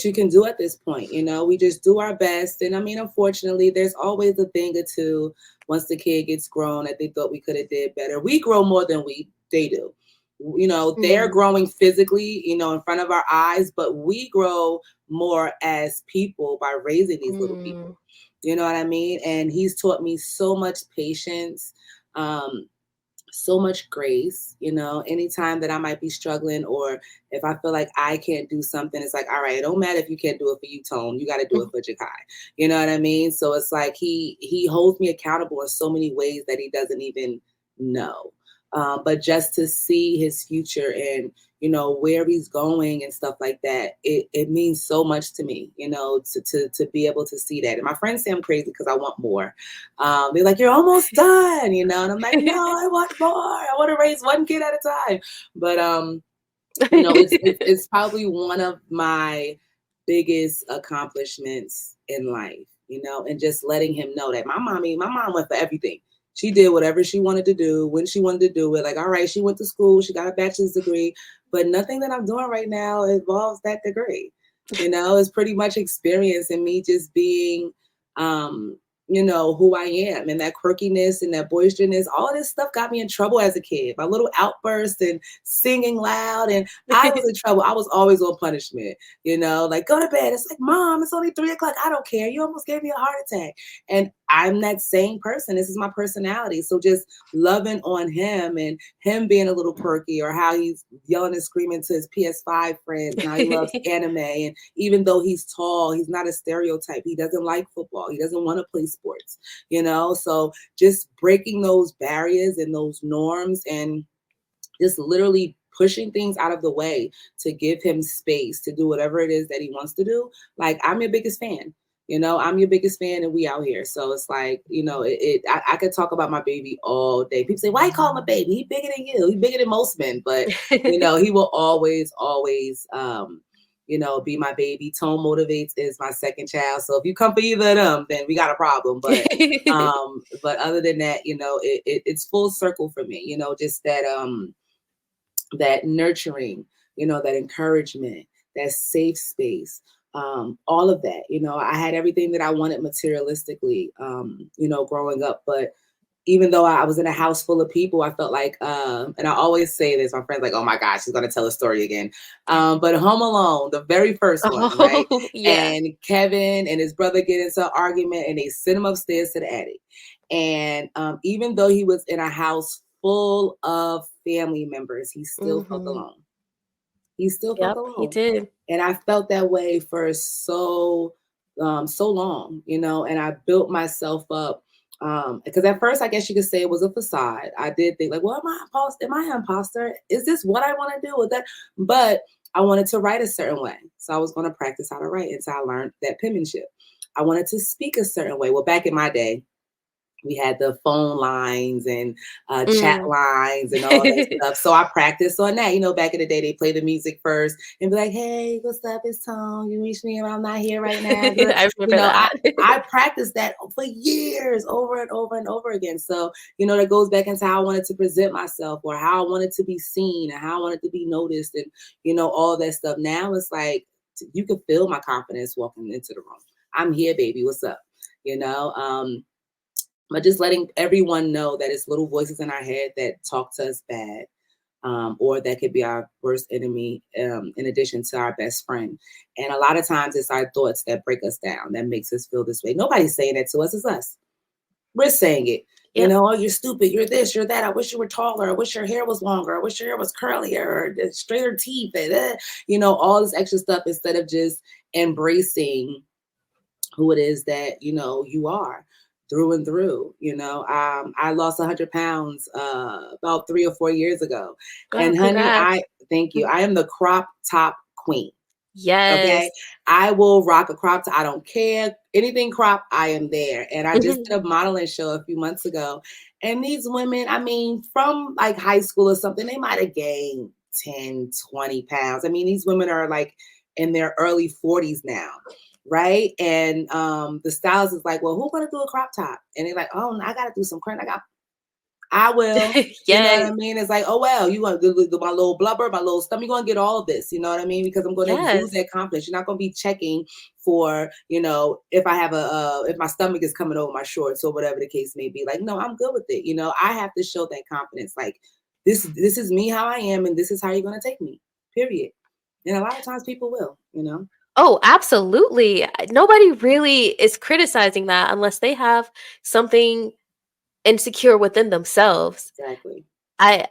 you can do at this point. We just do our best. And I mean, unfortunately, there's always a thing or two once the kid gets grown that they thought we could have did better. We grow more than they do. They're Mm, growing physically, in front of our eyes, but we grow more as people by raising these little mm, people. You know what I mean? And he's taught me so much patience. So much grace, anytime that I might be struggling, or if I feel like I can't do something, it's like, all right, it don't matter if you can't do it for you, Tone, you got to do it for Jakai. You know what I mean? So it's like he holds me accountable in so many ways that he doesn't even know. But just to see his future and where he's going and stuff like that, it means so much to me, to be able to see that. And my friends say I'm crazy because I want more. They're like, you're almost done, and I'm like, no, I want more. I want to raise one kid at a time. But it's probably one of my biggest accomplishments in life, and just letting him know that my mom went for everything. She did whatever she wanted to do when she wanted to do it. Like, all right, she went to school, she got a bachelor's degree, but nothing that I'm doing right now involves that degree. It's pretty much experience and me just being who I am, and that quirkiness and that boisterousness, all of this stuff got me in trouble as a kid. My little outbursts and singing loud, and I was in trouble. I was always on punishment, like, go to bed. It's like, Mom, it's only 3 o'clock. I don't care. You almost gave me a heart attack. And I'm that same person. This is my personality. So just loving on him and him being a little quirky, or how he's yelling and screaming to his PS5 friends, and how he loves anime. And even though he's tall, he's not a stereotype. He doesn't like football. He doesn't want to play sports, So just breaking those barriers and those norms, and just literally pushing things out of the way to give him space to do whatever it is that he wants to do. Like, I'm your biggest fan. I'm your biggest fan, and we out here. So it's like, I could talk about my baby all day. People say, why you call him a baby? He bigger than you. He bigger than most men. But, he will always, always, be my baby. Tone Motivates is my second child. So if you come for either of them, then we got a problem. But other than that, it's full circle for me, just that nurturing, that encouragement, that safe space, all of that. I had everything that I wanted materialistically, growing up. But even though I was in a house full of people, I felt like, and I always say this, my friend's like, oh my gosh, she's going to tell a story again. But Home Alone, the very first one, right? Oh, yeah. And Kevin and his brother get into an argument, and they send him upstairs to the attic. And even though he was in a house full of family members, he still felt Mhm. alone. He still felt Yep, he alone. did. And I felt that way for so long, and I built myself up. Because at first, I guess you could say it was a facade. I did think like, well, am I an imposter? Is this what I want to do with that? But I wanted to write a certain way. So I was going to practice how to write until I learned that penmanship. I wanted to speak a certain way. Well, back in my day, we had the phone lines and chat Mm. lines and all that stuff. So I practiced on that. Back in the day, they play the music first and be like, hey, what's up? It's Tone. You reach me when I'm not here right now. I remember I, that. I practiced that for years over and over and over again. So, that goes back into how I wanted to present myself, or how I wanted to be seen, and how I wanted to be noticed, and, all that stuff. Now it's like, you can feel my confidence walking into the room. I'm here, baby. What's up? But just letting everyone know that it's little voices in our head that talk to us bad, or that could be our worst enemy, in addition to our best friend. And a lot of times it's our thoughts that break us down, that makes us feel this way. Nobody's saying that to us, it's us. We're saying it. Yep. Oh, you're stupid, you're this, you're that. I wish you were taller. I wish your hair was longer. I wish your hair was curlier, or straighter teeth. All this extra stuff, instead of just embracing who it is that you are through and through. I lost 100 pounds about 3 or 4 years ago, Wow, and honey, congrats. I thank you. Mhm. I am the crop top queen. Yes. Okay, I will rock a crop top. I don't care, anything crop, I am there. And I just Mhm. did a modeling show a few months ago, and these women, I mean, from like high school or something, they might have gained 10, 20 pounds. I mean, these women are like in their early 40s now, right? And the stylist is like, well, who's gonna do a crop top? And they're like, oh, I gotta do some crunch. I will. You know what I Yes. mean? It's like, oh well, you want to do my little blubber, my little stomach, you're gonna get all of this, you know what I mean? Because I'm gonna exude Yes. that confidence. You're not gonna be checking for, if I have if my stomach is coming over my shorts or whatever the case may be. Like, no, I'm good with it. I have to show that confidence. Like, this is me how I am, and this is how you're gonna take me. Period. And a lot of times people will. Oh, absolutely. Nobody really is criticizing that unless they have something insecure within themselves. Exactly. I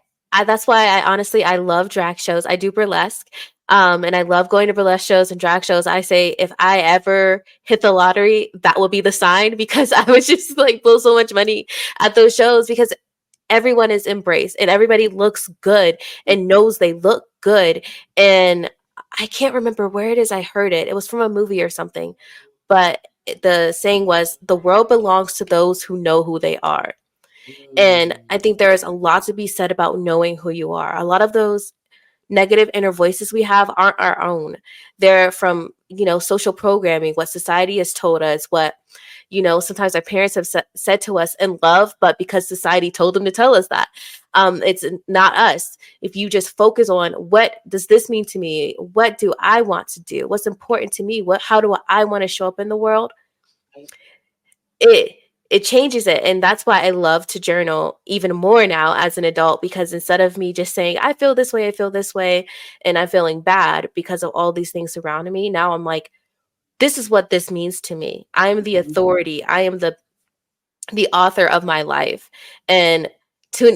that's why I love drag shows. I do burlesque. And I love going to burlesque shows and drag shows. I say if I ever hit the lottery, that will be the sign because I would just like blow so much money at those shows because everyone is embraced and everybody looks good and knows they look good. And I can't remember where it is I heard it. It was from a movie or something. But the saying was the world belongs to those who know who they are. And I Mm, think there is a lot to be said about knowing who you are. A lot of those negative inner voices we have aren't our own. They're from, social programming, what society has told us, what, sometimes our parents have said to us in love, but because society told them to tell us that. It's not us. If you just focus on what does this mean to me? What do I want to do? What's important to me? How do I want to show up in the world? right. it it changes it, and that's why I love to journal even more now as an adult, because instead of me just saying I feel this way and I'm feeling bad because of all these things surrounding me, now I'm like, this is what this means to me. I am the Mhm. authority. I am the author of my life. And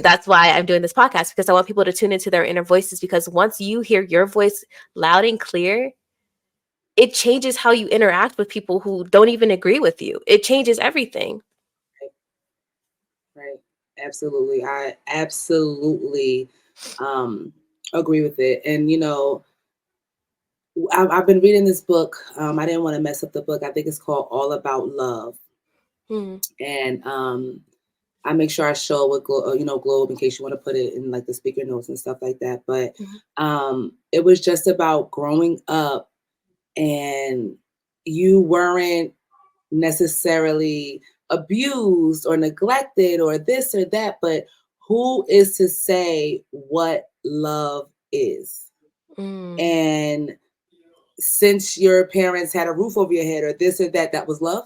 that's why I'm doing this podcast, because I want people to tune into their inner voices, because once you hear your voice loud and clear, it changes how you interact with people who don't even agree with you. It changes everything. Right, right. Absolutely. I absolutely um, agree with it. And, I've been reading this book. I didn't want to mess up the book. I think it's called All About Love. Mm-hmm. And I make sure I show what globe in case you want to put it in like the speaker notes and stuff like that. But it was just about growing up, and you weren't necessarily abused or neglected or this or that, but who is to say what love is? Mm. And since your parents had a roof over your head or this or that, that was love.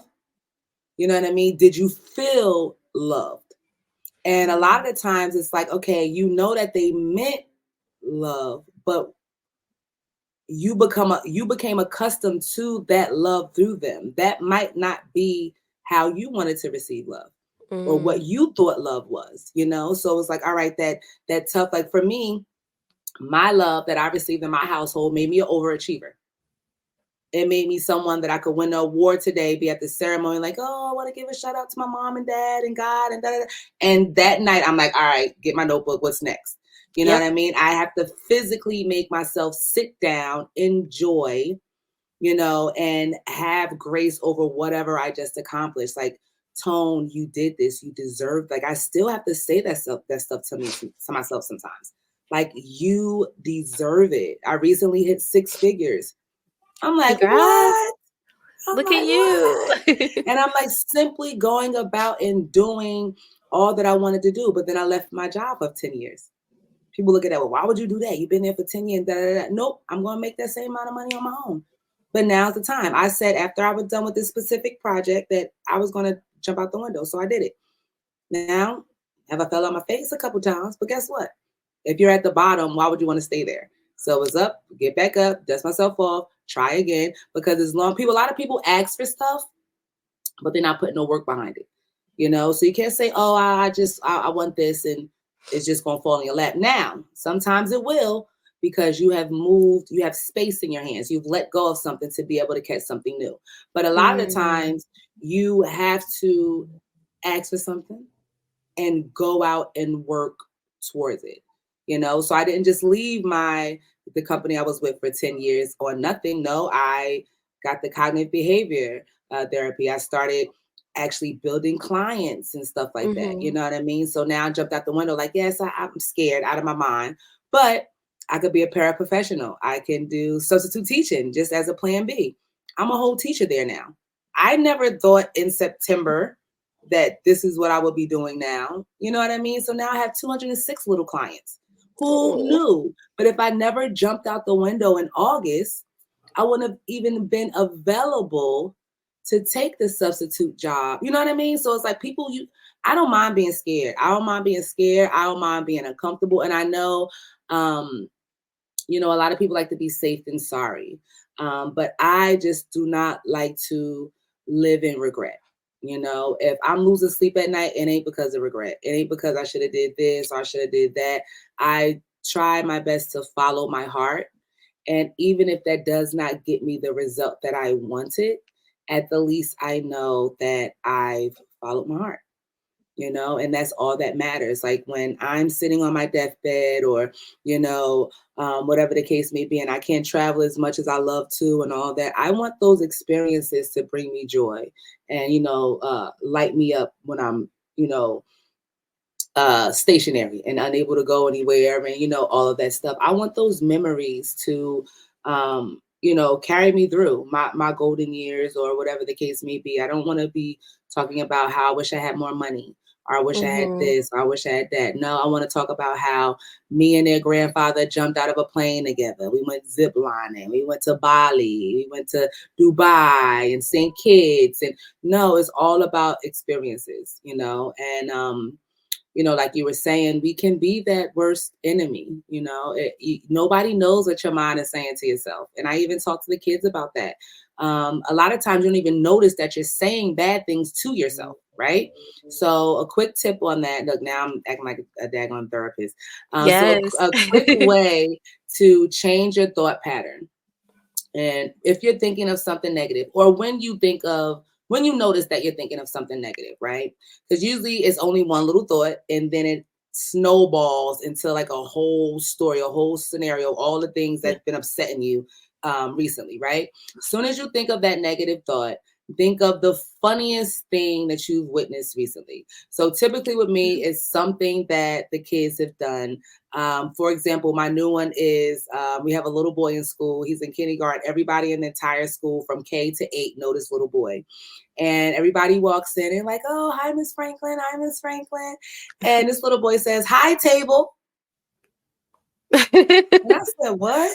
You know what I mean? Did you feel loved? And a lot Mm. of the times it's like, okay, you know that they meant love, but you became accustomed to that love through them. That might not be how you wanted to receive love or what Mm. you thought love was. So it's like, all right, that tough, like for me, my love that I received in my household made me an overachiever. It made me someone that I could win an award today, be at the ceremony, like, oh, I want to give a shout out to my mom and dad and God and da, da, da. And that night, I'm like, all right, get my notebook. What's next? You know what Yep. I mean? I have to physically make myself sit down, enjoy, and have grace over whatever I just accomplished. Like, Tone, you did this, you deserve. Like, I still have to say that stuff to me, to myself sometimes. Like, you deserve it. I recently hit six figures. I'm like, Congrats. what? I'm Look at like, you. what? And I'm like simply going about and doing all that I wanted to do. But then I left my job of 10 years. People look at that, well, why would you do that? You've been there for 10 years. Da, da, da. Nope, I'm going to make that same amount of money on my own. But now's the time. I said after I was done with this specific project that I was going to jump out the window. So I did it. Now, have I fell on my face a couple times? But guess what? If you're at the bottom, why would you want to stay there? So it's up, get back up, dust myself off, try again. Because as long people, a lot of people ask for stuff, but they're not putting no work behind it. So you can't say, oh, I want this, and it's just gonna fall in your lap. Now, sometimes it will, because you have moved, you have space in your hands, you've let go of something to be able to catch something new. But a lot of the Mm. times you have to ask for something and go out and work towards it. So I didn't just leave the company I was with for 10 years on nothing. No, I got the cognitive behavior therapy. I started actually building clients and stuff like that. You Mhm. know what I mean? So now I jumped out the window like, yes, I'm scared out of my mind, but I could be a paraprofessional. I can do substitute teaching just as a plan B. I'm a whole teacher there now. I never thought in September that this is what I will be doing now. You know what I mean? So now I have 206 little clients. Who Oh. knew? But if I never jumped out the window in August, I wouldn't have even been available to take the substitute job. You know what I mean? So it's like I don't mind being scared. I don't mind being scared. I don't mind being uncomfortable. And I know, a lot of people like to be safe than sorry. But I just do not like to live in regret. If I'm losing sleep at night, it ain't because of regret. It ain't because I should have did this or I should have did that. I try my best to follow my heart. And even if that does not get me the result that I wanted, at the least I know that I've followed my heart, and that's all that matters. Like when I'm sitting on my deathbed or, whatever the case may be, and I can't travel as much as I love to and all that, I want those experiences to bring me joy and, light me up when I'm, you know, stationary and unable to go anywhere and all of that stuff. I want those memories to carry me through my golden years or whatever the case may be. I don't want to be talking about how I wish I had more money or I wish I had Mhm. this or I wish I had that. No, I want to talk about how me and their grandfather jumped out of a plane together. We went zip lining, we went to Bali, we went to Dubai and St. Kitts, and no, it's all about experiences, and like you were saying, we can be that worst enemy. Nobody knows what your mind is saying to yourself. And I even talk to the kids about that. A lot of times you don't even notice that you're saying bad things to yourself, right? So a quick tip on that. Look, now I'm acting like a daggone therapist. So Yes. a quick way to change your thought pattern, and if you're thinking of something negative, or when you notice that you're thinking of something negative, right? Because usually it's only one little thought and then it snowballs into like a whole story, a whole scenario, all the things Yeah. that's been upsetting you recently, right? As soon as you think of that negative thought, think of the funniest thing that you've witnessed recently. So typically with me, it's something that the kids have done. For example, my new one is we have a little boy in school. He's in kindergarten. Everybody in the entire school from K to 8 know this little boy. And everybody walks in and like, oh, hi, Miss Franklin. Hi, Miss Franklin. And this little boy says, hi, table. And I said, what?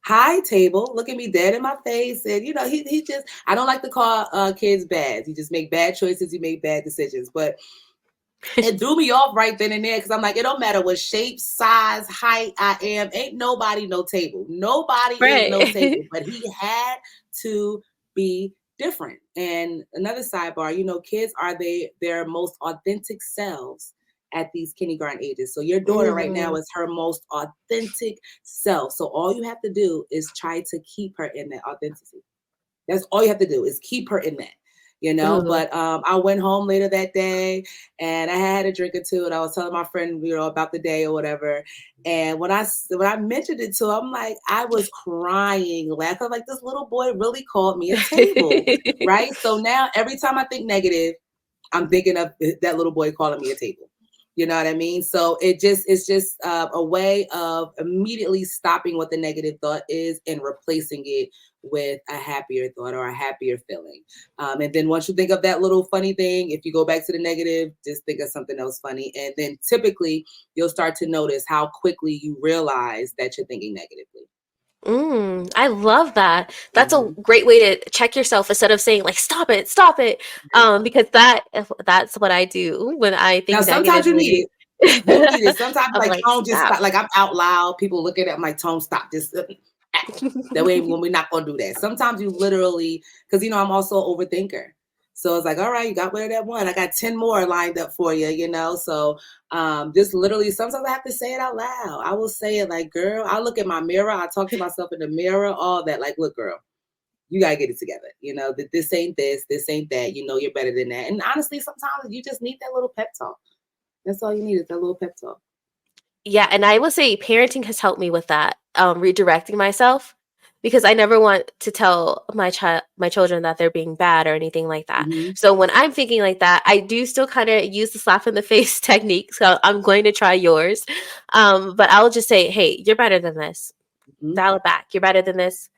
Hi, table. Look at me dead in my face. And, he just, I don't like to call kids bad. You just make bad choices. You make bad decisions. But it threw me off right then and there because I'm like, it don't matter what shape, size, height I am. Ain't nobody no table. Nobody is no Right. table. But he had to be different. And another sidebar, kids are their most authentic selves at these kindergarten ages. So your daughter right now Mhm. is her most authentic self. So all you have to do is try to keep her in that authenticity. That's all you have to do is keep her in that, Ooh. But I went home later that day and I had a drink or two, and I was telling my friend, about the day or whatever. And when I mentioned it to her, I'm like, I was crying, laughing, like this little boy really called me a table, right? So now every time I think negative, I'm thinking of that little boy calling me a table. You know what I mean? So it's just a way of immediately stopping what the negative thought is and replacing it with a happier thought or a happier feeling. And then once you think of that little funny thing, if you go back to the negative, just think of something else funny. And then typically you'll start to notice how quickly you realize that you're thinking negatively. I love that. That's a Mhm. great way to check yourself instead of saying like stop it. Because that's what I do when I Now, think sometimes you need negatively. it. You need it. Sometimes, I'm like, like, Tone, just stop. stop. Like, I'm out loud. People looking at my Tone, stop. Just that way, when we're not going to do that. Sometimes you literally, because, I'm also an overthinker. So it's like, all right, you got rid of that one. I got 10 more lined up for you. So just literally, sometimes I have to say it out loud. I will say it like, girl, I look at my mirror. I talk to myself in the mirror, all that. Like, look, girl, you got to get it together. That this ain't this ain't that. You're better than that. And honestly, sometimes you just need that little pep talk. That's all you need is that little pep talk. Yeah, and I would say parenting has helped me with that, redirecting myself because I never want to tell my children that they're being bad or anything like that. Mhm, So when I'm thinking like that, I do still kind of use the slap in the face technique. So I'm going to try yours, but I'll just say, "Hey, you're better than this. mhm. Dial it back. You're better than this.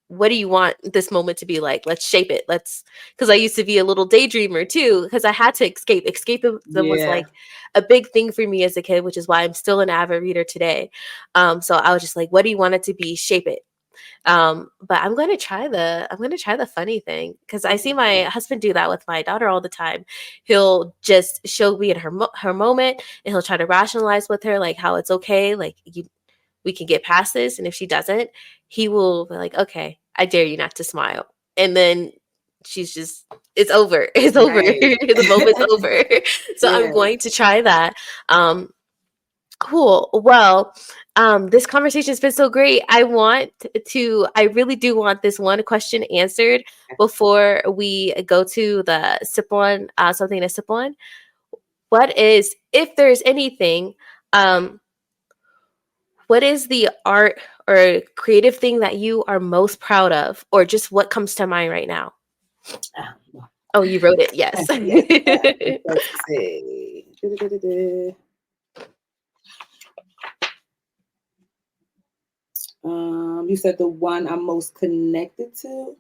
What do you want this moment to be like? Let's shape it. Let's," because I used to be a little daydreamer too, because I had to escape. Escapism was Yeah. like a big thing for me as a kid, which is why I'm still an avid reader today. So I was just like, what do you want it to be? Shape it. But I'm gonna try the funny thing because I see my husband do that with my daughter all the time. He'll just show me in her moment, and he'll try to rationalize with her like how it's okay, like we can get past this. And if she doesn't, he will be like, okay. I dare you not to smile. And then she's just, it's over. It's over. Right. The moment's over. So I'm Yeah. going to try that. Um, cool. Well, this conversation has been so great. I really do want this one question answered before we go to the sip on, something to sip on. What is, if there's anything, um, what is the art or creative thing that you are most proud of, or just what comes to mind right now? Um, Oh, you wrote it. Yes. yes. Let's see. You said the one I'm most connected to.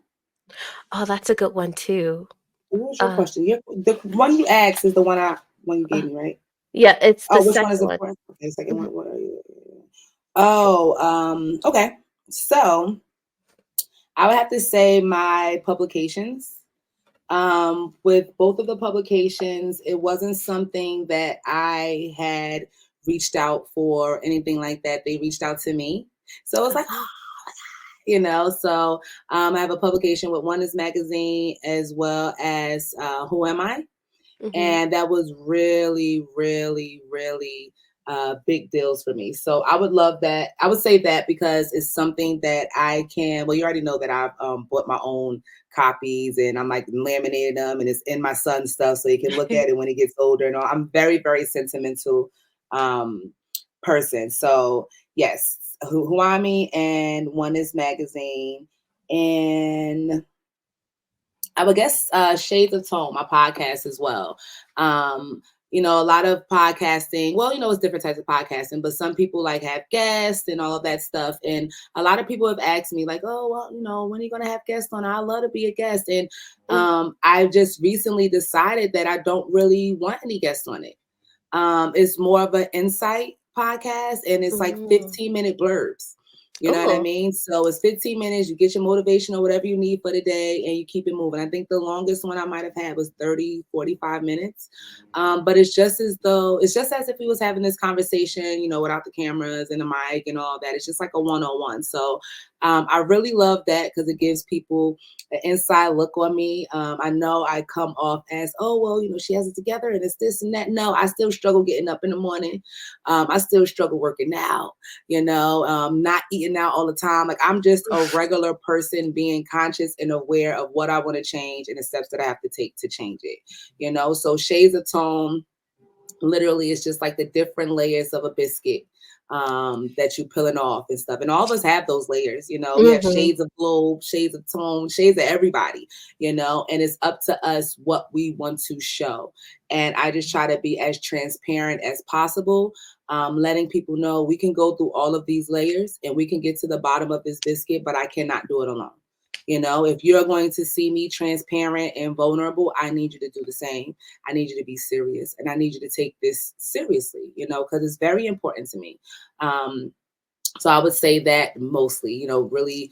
Oh, that's a good one too. What was your Uh, question? The one you asked is the one you uh, gave me, right? yeah, it's the Oh, which one is second the one. first? Okay, the second Mhm. one. What are you? Oh, okay. So I would have to say my publications. With both of the publications, it wasn't something that I had reached out for, anything like that. They reached out to me. So it was like, Oh. so I have a publication with One is Magazine as well as Who Am I? Mhm. And that was really, really, really big deals for me. So I would love that. I would say that because it's something that I can. Well, you already know that I've bought my own copies and I'm like laminated them, and it's in my son's stuff, so he can look at it when he gets older. And all. I'm very, very sentimental um, person. So yes, Huami and One is Magazine and I would guess Shades of Tone, my podcast as well. Um, a lot of podcasting, well, it's different types of podcasting, but some people like have guests and all of that stuff. And a lot of people have asked me, like, oh, well, when are you going to have guests on? I'd love to be a guest. And Mhm. I just recently decided that I don't really want any guests on it. It's more of an insight podcast and it's like Mm. 15-minute blurbs. You know what I Oh. mean? So it's 15 minutes, you get your motivation or whatever you need for the day and you keep it moving. I think the longest one I might have had was 30, 45 minutes. But it's just as if we was having this conversation, without the cameras and the mic and all that. It's just like a one-on-one. So I really love that because it gives people an inside look on me. I know I come off as, oh, well, she has it together and it's this and that. No, I still struggle getting up in the morning. I still struggle working out, not eating out all the time. Like I'm just a regular person being conscious and aware of what I want to change and the steps that I have to take to change it, So Shades of Tone literally it's just like the different layers of a biscuit that you peeling off and stuff. And all of us have those layers, we have Mhm. shades of glow, shades of tone, shades of everybody, and it's up to us what we want to show. And I just try to be as transparent as possible, letting people know we can go through all of these layers and we can get to the bottom of this biscuit, but I cannot do it alone. If you're going to see me transparent and vulnerable, I need you to do the same. I need you to be serious and I need you to take this seriously, because it's very important to me. Um, so I would say that mostly, really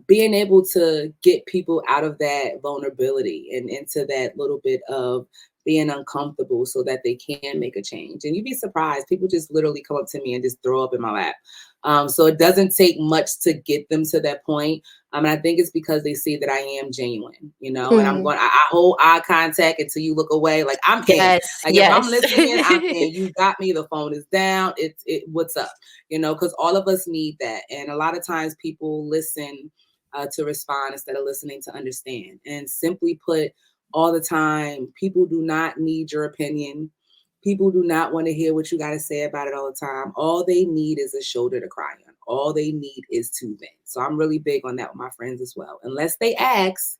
being able to get people out of that vulnerability and into that little bit of being uncomfortable so that they can make a change. And you'd be surprised. People just literally come up to me and just throw up in my lap. So it doesn't take much to get them to that point. And I think it's because they see that I am genuine, and Mhm. I hold eye contact until you look away. Like I'm in. Yes, Like if I'm yes. listening, I'm in. You got me. The phone is down. What's up? Because all of us need that. And a lot of times people listen to respond instead of listening to understand. And simply put, all the time, people do not need your opinion. People do not want to hear what you got to say about it all the time. All they need is a shoulder to cry on. All they need is to vent. So I'm really big on that with my friends as well. Unless they ask,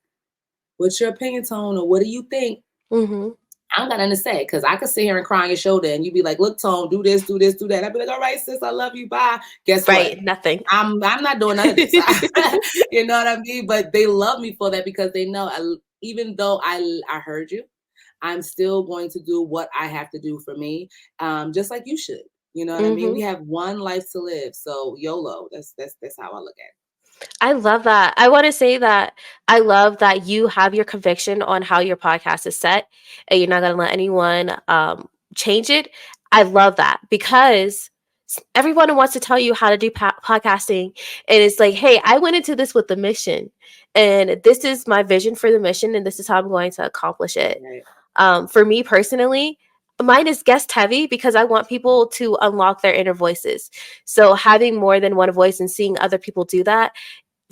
what's your opinion, Tone, or what do you think? Mhm. I don't got nothing to say because I could sit here and cry on your shoulder and you'd be like, look, Tone, do this, do this, do that. I'd be like, all right, sis, I love you. Bye. Guess what? Right, nothing. I'm not doing none of this. You know what I mean? But they love me for that because they know even though I heard you, I'm still going to do what I have to do for me, just like you should. You know what I mean? We Mhm. have one life to live, so YOLO. That's how I look at I love that. I wanna say that I love that you have your conviction on how your podcast is set, and you're not gonna let anyone, change it. I love that because Everyone wants to tell you how to do podcasting, and it's like, hey, I went into this with the mission, and this is my vision for the mission, and this is how I'm going to accomplish it. Right. For me personally, mine is guest heavy because I want people to unlock their inner voices. So having more than one voice and seeing other people do that,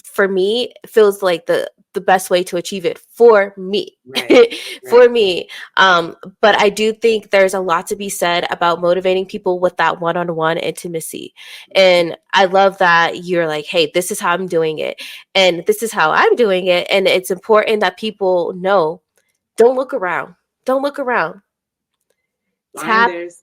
for me, feels like the best way to achieve it for me. Right. For Right. me. But I do think there's a lot to be said about motivating people with that one-on-one intimacy. And I love that you're like, hey, this is how I'm doing it, and this is how I'm doing it. And it's important that people know, don't look around. Don't look around. Tap Blinders.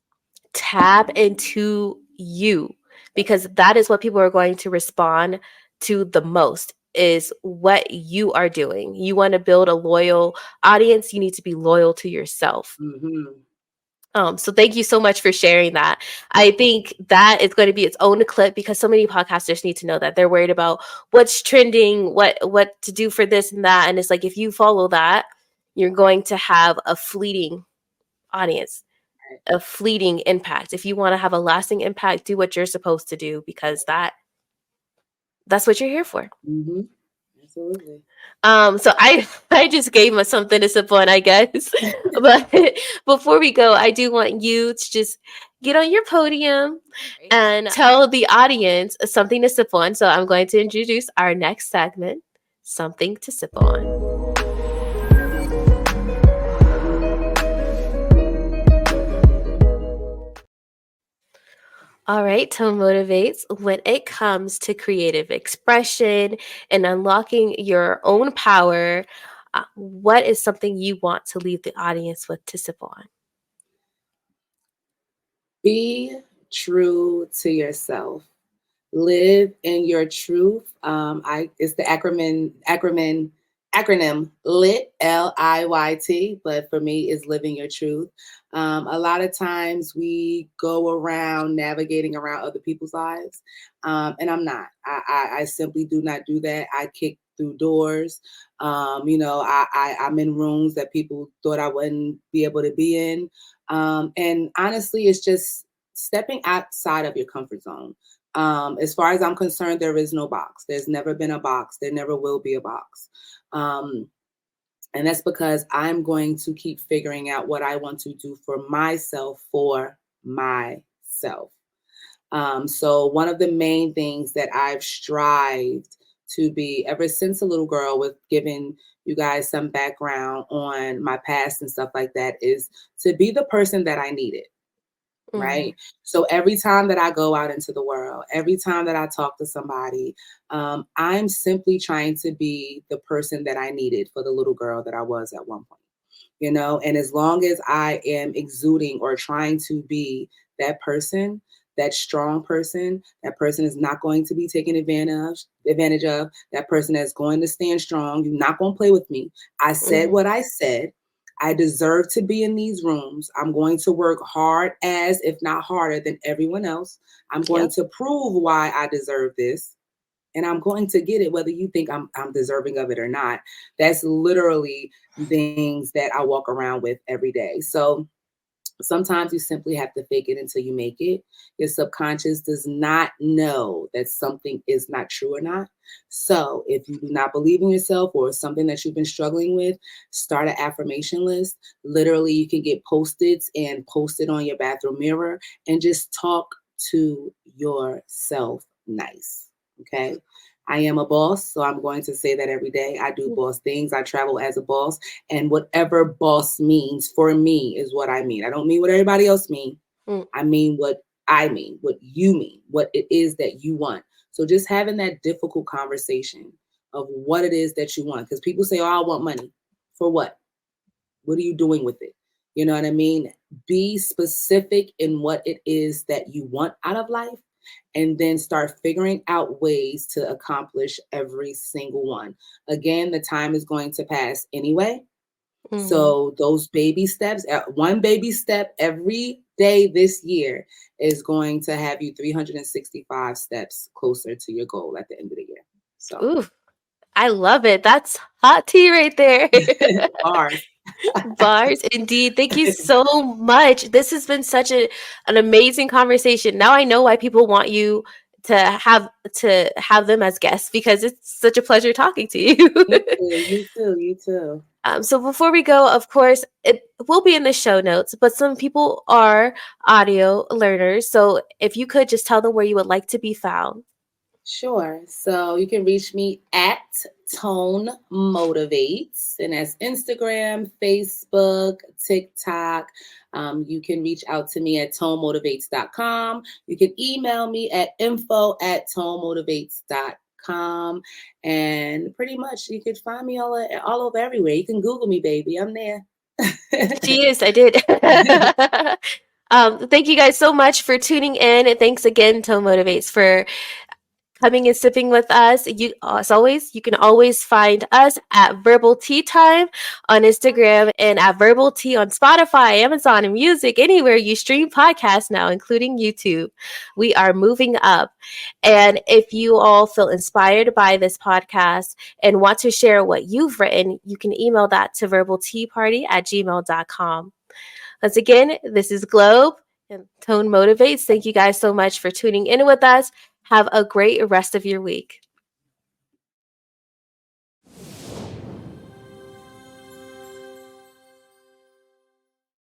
tap into you, because that is what people are going to respond to the most, is what you are doing. You want to build a loyal audience, you need to be loyal to yourself. Mm-hmm. So thank you so much for sharing that. I think that is going to be its own clip, because so many podcasters need to know that. They're worried about what's trending, what to do for this and that, and it's like, if you follow that, you're going to have a fleeting audience, Right. a fleeting impact. If you want to have a lasting impact, do what you're supposed to do, because that's what you're here for. Mm-hmm. Absolutely. So I I just gave us something to sip on, I guess. But before we go, I do want you to just get on your podium and tell the audience something to sip on. So I'm going to introduce our next segment, something to sip on. All right, Tone motivates. When it comes to creative expression and unlocking your own power, what is something you want to leave the audience with to sip on? Be true to yourself. Live in your truth. I It's the acronym LIT, LIYT, but for me is living your truth. A lot of times we go around navigating around other people's lives, and I'm not. I simply do not do that. I kick through doors. I'm in rooms that people thought I wouldn't be able to be in. And honestly, it's just stepping outside of your comfort zone. As far as I'm concerned, there is no box. There's never been a box. There never will be a box. Um, and that's because I'm going to keep figuring out what I want to do for myself. So, one of the main things that I've strived to be ever since a little girl, with giving you guys some background on my past and stuff like that, is to be the person that I needed, Mm-hmm. right? So every time that I go out into the world, every time that I talk to somebody, I'm simply trying to be the person that I needed for the little girl that I was at one point, you know? And as long as I am exuding or trying to be that person, that strong person, that person is not going to be taken advantage of, that person that's going to stand strong. You're not going to play with me. I said Mm-hmm. what I said. I deserve to be in these rooms. I'm going to work hard as, if not harder than everyone else. I'm going Yep. to prove why I deserve this. And I'm going to get it, whether you think I'm deserving of it or not. That's literally things that I walk around with every day. So sometimes you simply have to fake it until you make it. Your subconscious does not know that something is not true or not. So if you do not believe in yourself or something that you've been struggling with, start an affirmation list. Literally, you can get post-its and post it on your bathroom mirror and just talk to yourself nice. Okay. I am a boss, so I'm going to say that every day. I do boss things. I travel as a boss. And whatever boss means for me is what I mean. I don't mean what everybody else mean. Mm. I mean what I mean, what you mean, what it is that you want. So just having that difficult conversation of what it is that you want. Because people say, oh, I want money. For what? What are you doing with it? You know what I mean? Be specific in what it is that you want out of life, and then start figuring out ways to accomplish every single one. Again, the time is going to pass anyway. Mm-hmm. So those baby steps, one baby step every day this year is going to have you 365 steps closer to your goal at the end of the year. So Ooh, I love it. That's hot tea right there. bars. Bars, indeed. Thank you so much. This has been such an amazing conversation. Now I know why people want you to have them as guests because it's such a pleasure talking to you. You too, you too, you too. So before we go, of course, it will be in the show notes, but some people are audio learners. So if you could just tell them where you would like to be found. Sure. So you can reach me at Tone Motivates, and that's Instagram, Facebook, TikTok. You can reach out to me at tonemotivates.com. You can email me at info@tonemotivates.com. And pretty much you could find me all over everywhere. You can Google me, baby. I'm there. She is. I did. Thank you guys so much for tuning in. And thanks again to Motivates for coming and sipping with us. You, as always, you can always find us at Verbal Tea Time on Instagram and at Verbal Tea on Spotify, Amazon, and Music, anywhere you stream podcasts now, including YouTube. We are moving up. And if you all feel inspired by this podcast and want to share what you've written, you can email that to verbalteaparty@gmail.com. Once again, this is Globe and Tone Motivates. Thank you guys so much for tuning in with us. Have a great rest of your week.